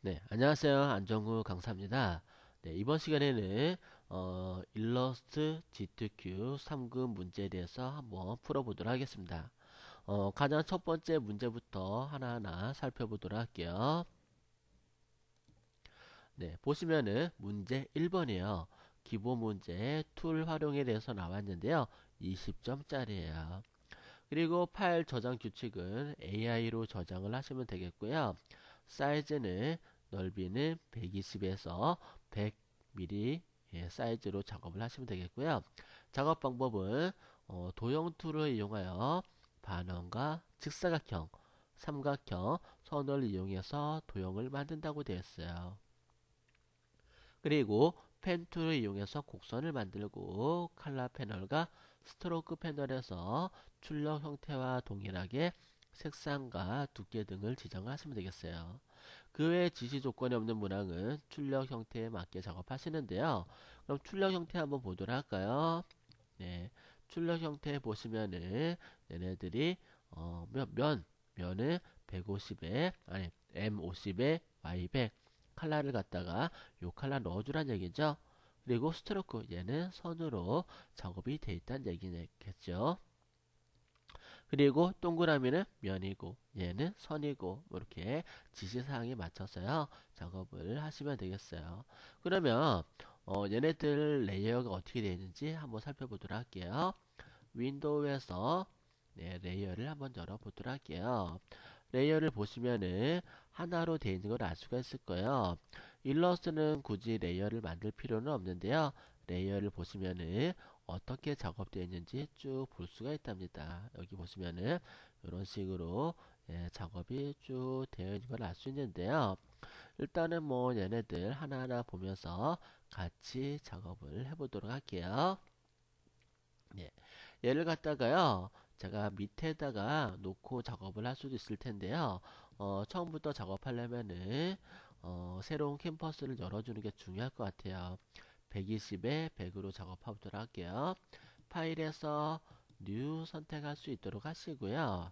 네, 안녕하세요. 안정구 강사입니다. 네, 이번 시간에는 일러스트 G2Q 3급 문제에 대해서 한번 풀어보도록 하겠습니다. 가장 첫 번째 문제부터 하나하나 살펴보도록 할게요. 네, 보시면은 문제 1번이에요. 기본 문제 툴 활용에 대해서 나왔는데요. 20점짜리예요. 그리고 파일 저장 규칙은 AI로 저장을 하시면 되겠고요. 사이즈는 넓이는 120에서 100mm 사이즈로 작업을 하시면 되겠고요. 작업 방법은 도형 툴을 이용하여 반원과 직사각형, 삼각형, 선을 이용해서 도형을 만든다고 되어 있어요. 그리고 펜 툴을 이용해서 곡선을 만들고 칼라 패널과 스트로크 패널에서 출력 형태와 동일하게 색상과 두께 등을 지정하시면 되겠어요. 그 외에 지시 조건이 없는 문항은 출력 형태에 맞게 작업하시는데요. 그럼 출력 형태 한번 보도록 할까요? 네, 출력 형태 보시면은 얘네들이 면은 150에 아니 M50에 Y100 칼라를 갖다가 요 칼라 넣어주란 얘기죠. 그리고 스트로크 얘는 선으로 작업이 돼 있다는 얘기겠죠. 그리고 동그라미는 면이고 얘는 선이고 이렇게 지시사항에 맞춰서요 작업을 하시면 되겠어요. 그러면 얘네들 레이어가 어떻게 되어 있는지 한번 살펴보도록 할게요. 윈도우에서 네, 레이어를 한번 열어보도록 할게요. 레이어를 보시면은 하나로 되어 있는 걸 알 수가 있을 거예요. 일러스트는 굳이 레이어를 만들 필요는 없는데요. 레이어를 보시면은 어떻게 작업되어 있는지 쭉 볼 수가 있답니다. 여기 보시면은 이런 식으로 작업이 쭉 되어 있는 걸 알 수 있는데요. 일단은 뭐 얘네들 하나하나 보면서 같이 작업을 해보도록 할게요. 예. 얘를 갖다가요, 제가 밑에다가 놓고 작업을 할 수도 있을 텐데요. 처음부터 작업하려면은, 새로운 캠퍼스를 열어주는 게 중요할 것 같아요. 120에 100으로 작업하도록 할게요. 파일에서 New 선택할 수 있도록 하시고요.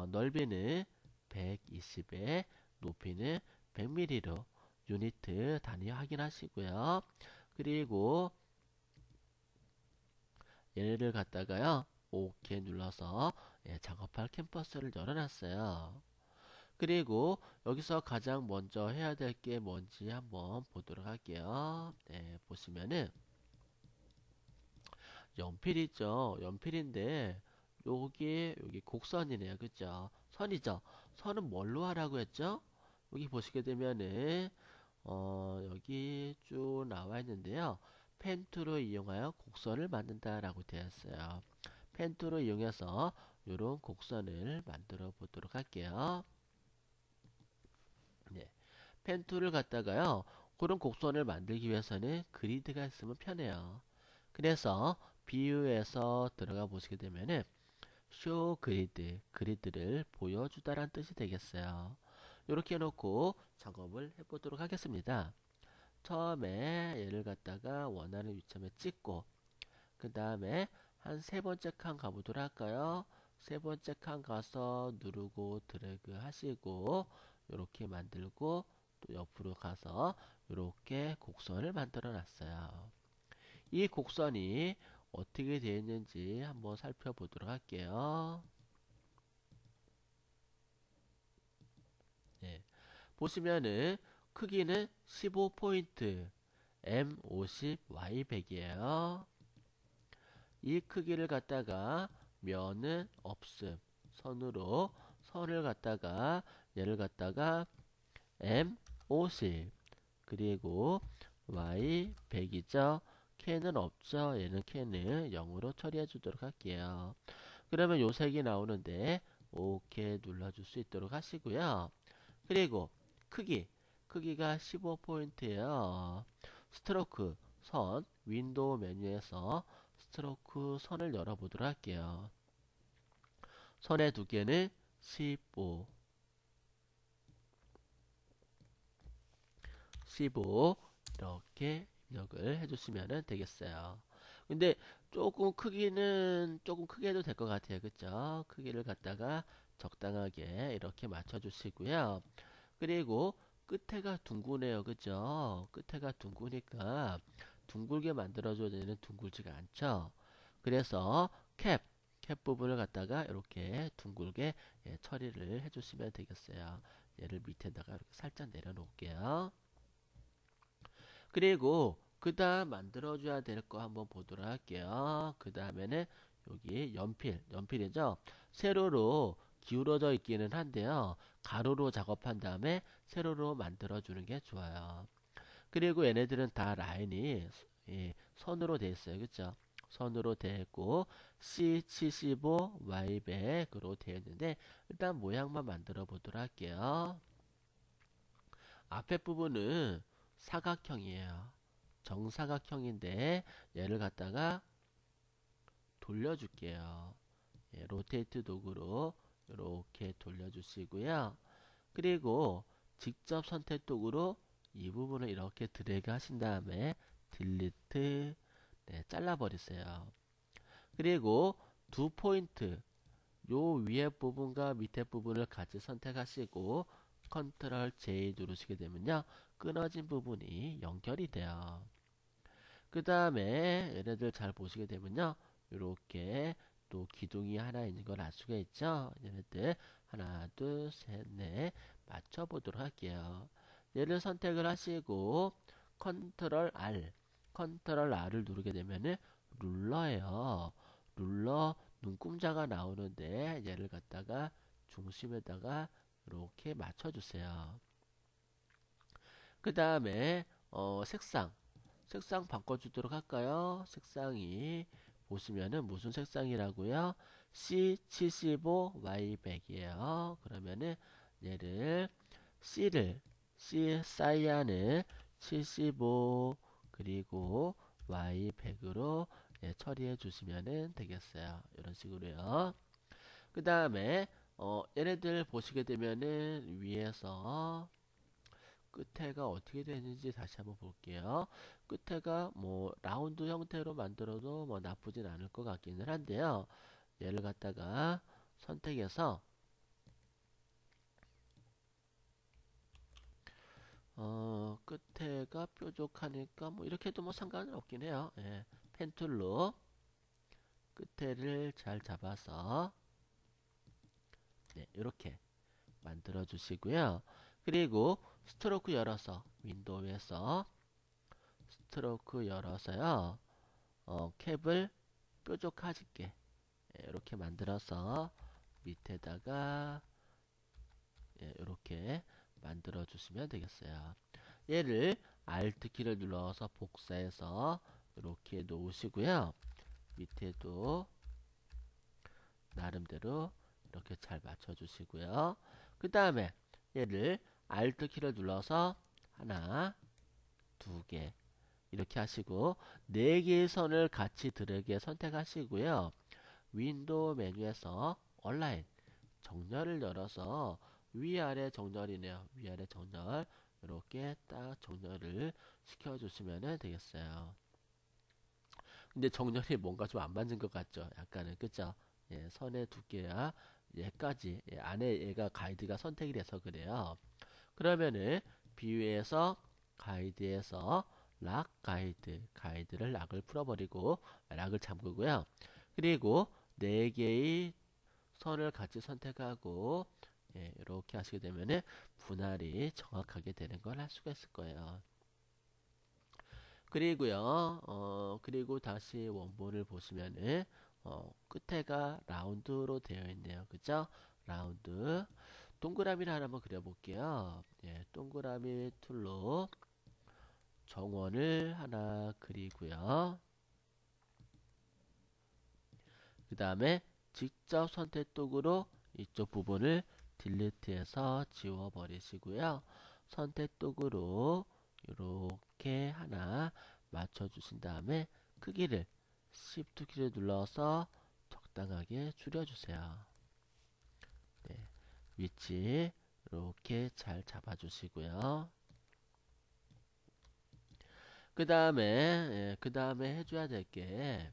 넓이는 120에 높이는 100mm로 유니트 단위 확인하시고요. 그리고 얘를 갖다가요 OK 눌러서 작업할 캠퍼스를 열어놨어요. 그리고 여기서 가장 먼저 해야 될 게 뭔지 한번 보도록 할게요. 네, 보시면은 연필이죠. 연필인데 여기 곡선이네요. 그죠? 선이죠. 선은 뭘로 하라고 했죠? 여기 보시게 되면은 여기 쭉 나와 있는데요. 펜 툴을 이용하여 곡선을 만든다라고 되어 있어요. 펜 툴을 이용해서 이런 곡선을 만들어 보도록 할게요. 네. 펜 툴을 갖다가요. 그런 곡선을 만들기 위해서는 그리드가 있으면 편해요. 그래서 비유에서 들어가 보시게 되면은 쇼 그리드, 그리드를 보여주다라는 뜻이 되겠어요. 이렇게 해놓고 작업을 해보도록 하겠습니다. 처음에 얘를 갖다가 원하는 위치에 찍고 그 다음에 한 세 번째 칸 가보도록 할까요? 세 번째 칸 가서 누르고 드래그 하시고 이렇게 만들고 또 옆으로 가서 이렇게 곡선을 만들어 놨어요. 이 곡선이 어떻게 되어 있는지 한번 살펴보도록 할게요. 네. 보시면은 크기는 15포인트 M50 Y100이에요. 이 크기를 갖다가 면은 없음 선으로 선을 갖다가 얘를 갖다가 M50 그리고 Y100이죠. 캔은 없죠. 얘는 캔을 0으로 처리해 주도록 할게요. 그러면 요 색이 나오는데 OK 눌러줄 수 있도록 하시고요. 그리고 크기가 15포인트예요. 스트로크 선 윈도우 메뉴에서 스트로크 선을 열어보도록 할게요. 선의 두께는 15 이렇게 입력을 해주시면 되겠어요. 근데 조금 크기는 조금 크게 해도 될 것 같아요. 그쵸? 크기를 갖다가 적당하게 이렇게 맞춰 주시고요. 그리고 끝에가 둥그네요. 그죠? 끝에가 둥그니까 둥글게 만들어줘야 되는 둥글지가 않죠. 그래서 캡 부분을 갖다가 이렇게 둥글게 처리를 해주시면 되겠어요. 얘를 밑에다가 이렇게 살짝 내려놓을게요. 그리고 그 다음 만들어줘야 될 거 한번 보도록 할게요. 그 다음에는 여기 연필이죠. 세로로 기울어져 있기는 한데요. 가로로 작업한 다음에 세로로 만들어주는 게 좋아요. 그리고 얘네들은 다 라인이 선으로 되어 있어요. 그쵸? 선으로 되어 있고 C75 Y백으로 되어 있는데 일단 모양만 만들어 보도록 할게요. 앞에 부분은 사각형이에요. 정사각형인데 얘를 갖다가 돌려줄게요. 로테이트 도구로 이렇게 돌려주시고요. 그리고 직접 선택 도구로 이 부분을 이렇게 드래그 하신 다음에 딜리트 잘라버리세요. 그리고 두 포인트 요 위에 부분과 밑에 부분을 같이 선택하시고 컨트롤 J 누르시게 되면요. 끊어진 부분이 연결이 돼요. 그 다음에 얘네들 잘 보시게 되면요. 이렇게 또 기둥이 하나 있는 걸 알 수가 있죠. 얘네들 하나 둘셋넷 맞춰 보도록 할게요. 얘를 선택을 하시고 컨트롤 R을 누르게 되면은 룰러예요. 룰러 눈금자가 나오는데 얘를 갖다가 중심에다가 이렇게 맞춰주세요. 그 다음에 색상 바꿔주도록 할까요? 색상이 보시면은 무슨 색상이라고요? C75Y100이에요. 그러면은 얘를 C 사이안을 75 그리고 Y100으로 처리해 주시면 되겠어요. 이런 식으로요. 그 다음에 얘네들 보시게 되면은 위에서 끝에가 어떻게 되는지 다시 한번 볼게요. 끝에가 뭐 라운드 형태로 만들어도 뭐 나쁘진 않을 것 같기는 한데요. 얘를 갖다가 선택해서 끝에가 뾰족하니까 뭐 이렇게 해도 뭐 상관은 없긴 해요. 펜 툴로 끝에를 잘 잡아서 이렇게 만들어 주시고요. 그리고 스트로크 열어서 윈도우에서 스트로크 열어서요. 캡을 뾰족하게 이렇게 만들어서 밑에다가 이렇게 만들어 주시면 되겠어요. 얘를 Alt 키를 눌러서 복사해서 이렇게 놓으시고요. 밑에도 나름대로 이렇게 잘 맞춰 주시고요. 그 다음에 얘를 Alt 키를 눌러서 하나, 두 개 이렇게 하시고 네 개의 선을 같이 드래그 선택하시고요. 윈도우 메뉴에서 온라인 정렬을 열어서 위아래 정렬이네요. 위아래 정렬 이렇게 딱 정렬을 시켜주시면 되겠어요. 근데 정렬이 뭔가 좀 안 맞는 것 같죠? 약간은 그죠? 선의 두께야 얘까지 안에 얘가 가이드가 선택이 돼서 그래요. 그러면은 비유에서 가이드에서 락 가이드를 락을 풀어버리고 락을 잠그고요. 그리고 네 개의 선을 같이 선택하고 이렇게 하시게 되면은 분할이 정확하게 되는 걸 할 수가 있을 거예요. 그리고요, 그리고 다시 원본을 보시면은 끝에가 라운드로 되어 있네요. 그죠? 라운드. 동그라미를 하나 한번 그려볼게요. 동그라미 툴로 정원을 하나 그리고요. 그 다음에 직접 선택 도구로 이쪽 부분을 딜리트해서 지워버리시고요. 선택 도구로 이렇게 하나 맞춰주신 다음에 크기를 Shift 키를 눌러서 적당하게 줄여주세요. 위치 이렇게 잘 잡아주시고요. 그 다음에 해줘야 될 게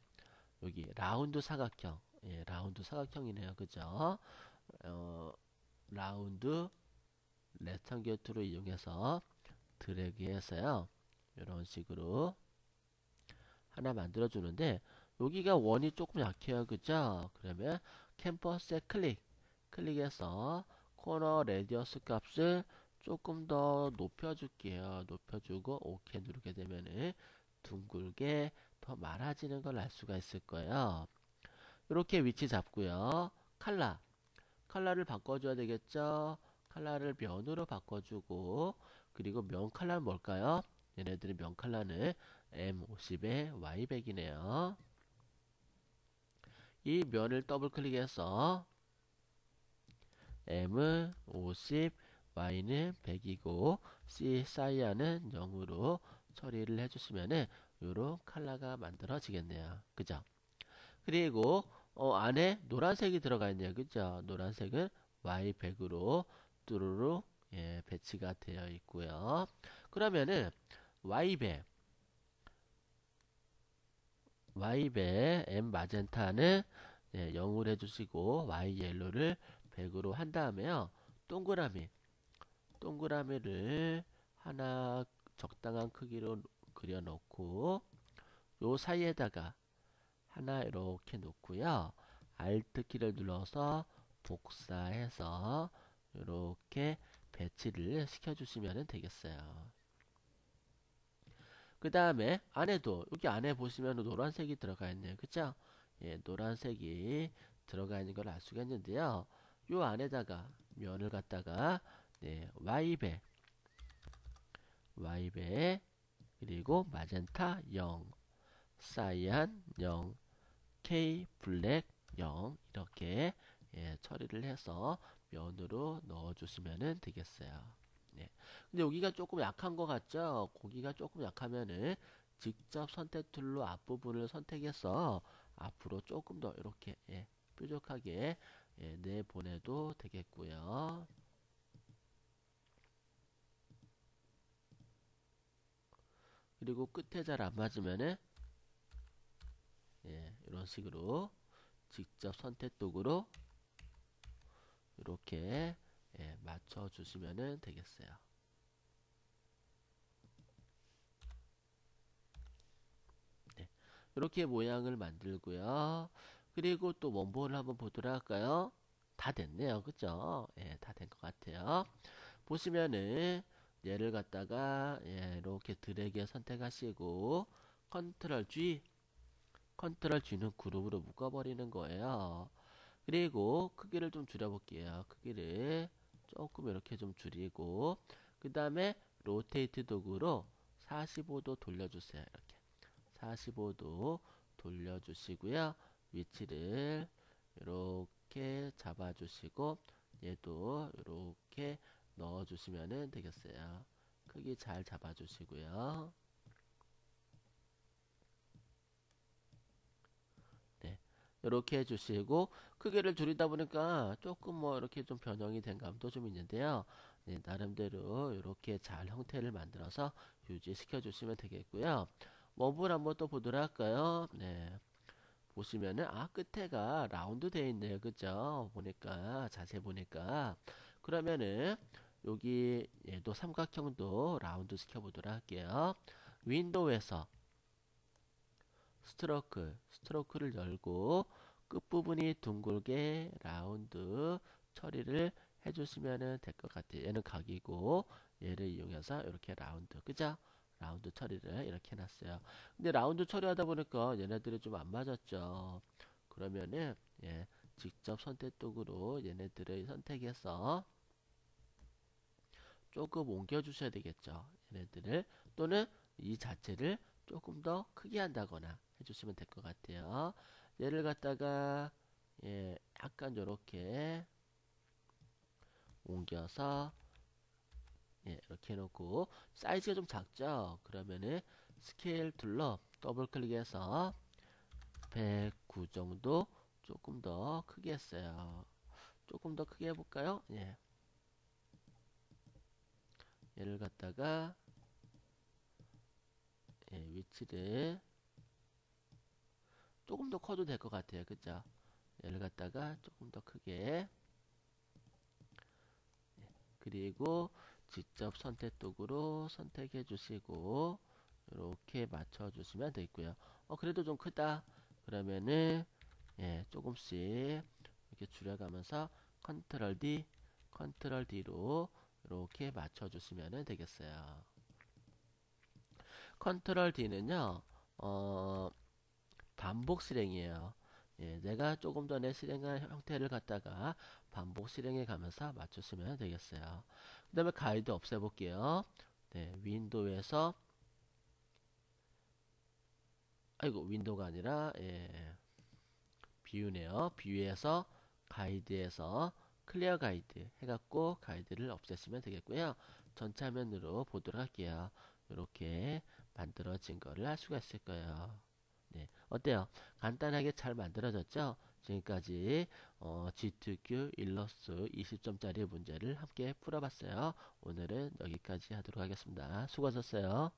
여기 라운드 사각형, 라운드 사각형이네요. 그죠? 어, 라운드 렉탱귤 툴을 이용해서 드래그해서요. 이런 식으로 하나 만들어 주는데 여기가 원이 조금 약해요. 그죠? 그러면 캔버스에 클릭해서 코너 레디어스 값을 조금 더 높여줄게요. 높여주고 OK 누르게 되면은 둥글게 더 많아지는 걸 알 수가 있을 거예요. 이렇게 위치 잡고요. 컬러를 바꿔줘야 되겠죠. 컬러를 면으로 바꿔주고, 그리고 면 컬러는 뭘까요? 얘네들의 면 컬러는 M50에 Y100이네요. 이 면을 더블 클릭해서 M은 50, Y는 100이고 C 사이아는 0으로 처리를 해주시면은 요런 컬러가 만들어지겠네요. 그죠? 그리고 안에 노란색이 들어가 있네요. 그죠? 노란색은 Y100으로 뚜루루 배치가 되어 있고요. 그러면은 Y100, M 마젠타는 0으로 해주시고 Y 옐로를 100으로 한 다음에요. 동그라미를 하나 적당한 크기로 그려 놓고 요 사이에다가 하나 이렇게 놓고요. Alt 키를 눌러서 복사해서 이렇게 배치를 시켜주시면 되겠어요. 그 다음에 안에도 여기 안에 보시면 노란색이 들어가 있네요. 그쵸? 예, 노란색이 들어가 있는 걸 알 수가 있는데요. 요 안에다가 면을 갖다가 Y배 그리고 마젠타 0, 사이안 0, K 블랙 0 이렇게 처리를 해서 면으로 넣어주시면 되겠어요. 네. 근데 여기가 조금 약한 것 같죠? 고기가 조금 약하면은 직접 선택 툴로 앞부분을 선택해서 앞으로 조금 더 이렇게 뾰족하게 내보내도 되겠고요. 그리고 끝에 잘 안 맞으면은 이런 식으로 직접 선택 도구로 이렇게 맞춰 주시면 되겠어요. 네. 이렇게 모양을 만들고요. 그리고 또 원본을 한번 보도록 할까요? 다 됐네요. 그죠? 예, 다 된 것 같아요. 보시면은 얘를 갖다가 이렇게 드래그 선택하시고 컨트롤 G는 그룹으로 묶어버리는 거예요. 그리고 크기를 좀 줄여볼게요. 크기를 조금 이렇게 좀 줄이고 그 다음에 로테이트 도구로 45도 돌려주세요. 이렇게 45도 돌려주시고요. 위치를 이렇게 잡아주시고 얘도 이렇게 넣어주시면 되겠어요. 크기 잘 잡아주시고요. 네. 이렇게 해주시고 크기를 줄이다 보니까 조금 뭐 이렇게 좀 변형이 된 감도 좀 있는데요. 네, 나름대로 이렇게 잘 형태를 만들어서 유지시켜 주시면 되겠고요. 원본 한번 또 보도록 할까요? 네. 보시면은 끝에가 라운드 되어 있네요. 그죠? 보니까 자세히 보니까 그러면은 여기 얘도 삼각형도 라운드 시켜 보도록 할게요. 윈도우에서 스트로크를 열고 끝부분이 둥글게 라운드 처리를 해주시면 될 것 같아요. 얘는 각이고 얘를 이용해서 이렇게 라운드, 그죠? 라운드 처리를 이렇게 해놨어요. 근데 라운드 처리하다 보니까 얘네들이 좀 안 맞았죠. 그러면은 직접 선택 도구로 얘네들을 선택해서 조금 옮겨 주셔야 되겠죠. 얘네들을 또는 이 자체를 조금 더 크게 한다거나 해주시면 될 것 같아요. 얘를 갖다가 약간 이렇게 옮겨서 이렇게 해놓고 사이즈가 좀 작죠. 그러면은 스케일 툴로 더블 클릭해서 109 정도 조금 더 크게 했어요. 조금 더 크게 해볼까요? 얘를 갖다가 위치를 조금 더 커도 될 것 같아요. 그죠? 얘를 갖다가 조금 더 크게 그리고 직접 선택 도구로 선택해 주시고 이렇게 맞춰 주시면 되겠고요. 그래도 좀 크다 그러면은 조금씩 이렇게 줄여가면서 컨트롤 D 컨트롤 D로 이렇게 맞춰 주시면 되겠어요. 컨트롤 D는요 반복 실행이에요. 내가 조금 전에 실행한 형태를 갖다가 반복 실행해 가면서 맞추시면 되겠어요. 그 다음에 가이드 없애볼게요. 윈도우에서 아이고 윈도우가 아니라 뷰네요. 뷰에서 가이드에서 클리어 가이드 해갖고 가이드를 없애시면 되겠고요. 전체 화면으로 보도록 할게요. 이렇게 만들어진 거를 할 수가 있을 거예요. 어때요? 간단하게 잘 만들어졌죠? 지금까지 G2Q 일러스트 20점짜리 문제를 함께 풀어봤어요. 오늘은 여기까지 하도록 하겠습니다. 수고하셨어요.